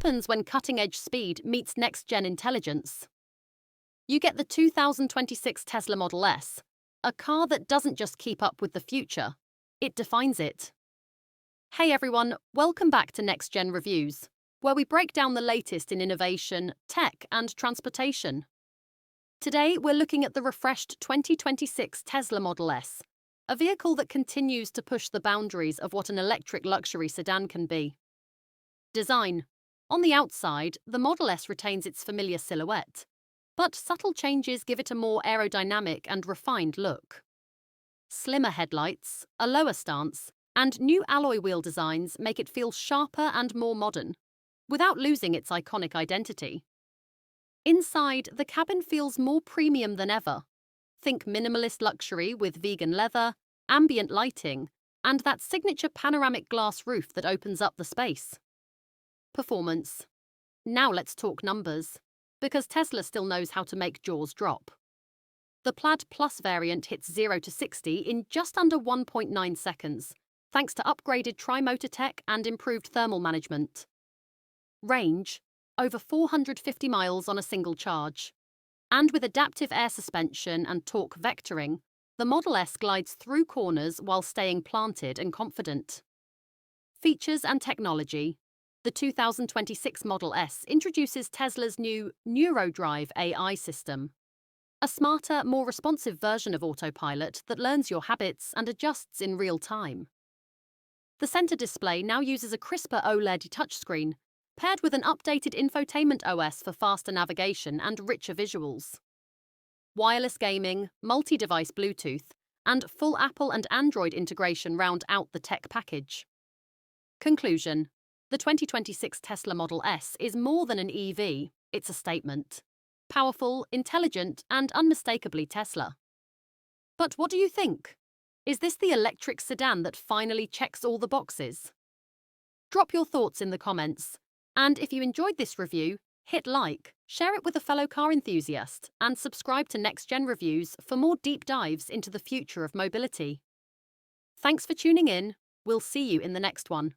happens when cutting-edge speed meets next-gen intelligence? You get the 2026 Tesla Model S, a car that doesn't just keep up with the future, it defines it. Hey everyone, welcome back to Next Gen Reviews, where we break down the latest in innovation, tech, and transportation. Today, we're looking at the refreshed 2026 Tesla Model S, a vehicle that continues to push the boundaries of what an electric luxury sedan can be. Design. On the outside, the Model S retains its familiar silhouette, but subtle changes give it a more aerodynamic and refined look. Slimmer headlights, a lower stance, and new alloy wheel designs make it feel sharper and more modern, without losing its iconic identity. Inside, the cabin feels more premium than ever. Think minimalist luxury with vegan leather, ambient lighting, and that signature panoramic glass roof that opens up the space. Performance. Now let's talk numbers, because Tesla still knows how to make jaws drop. The Plaid Plus variant hits 0 to 60 in just under 1.9 seconds, thanks to upgraded tri-motor tech and improved thermal management. Range. Over 450 miles on a single charge. And with adaptive air suspension and torque vectoring, the Model S glides through corners while staying planted and confident. Features and technology. The 2026 Model S introduces Tesla's new NeuroDrive AI system, a smarter, more responsive version of Autopilot that learns your habits and adjusts in real time. The center display now uses a crisper OLED touchscreen, paired with an updated infotainment OS for faster navigation and richer visuals. Wireless gaming, multi-device Bluetooth, and full Apple and Android integration round out the tech package. Conclusion. The 2026 Tesla Model S is more than an EV, it's a statement. Powerful, intelligent, and unmistakably Tesla. But what do you think? Is this the electric sedan that finally checks all the boxes? Drop your thoughts in the comments. And if you enjoyed this review, hit like, share it with a fellow car enthusiast, and subscribe to Next Gen Reviews for more deep dives into the future of mobility. Thanks for tuning in. We'll see you in the next one.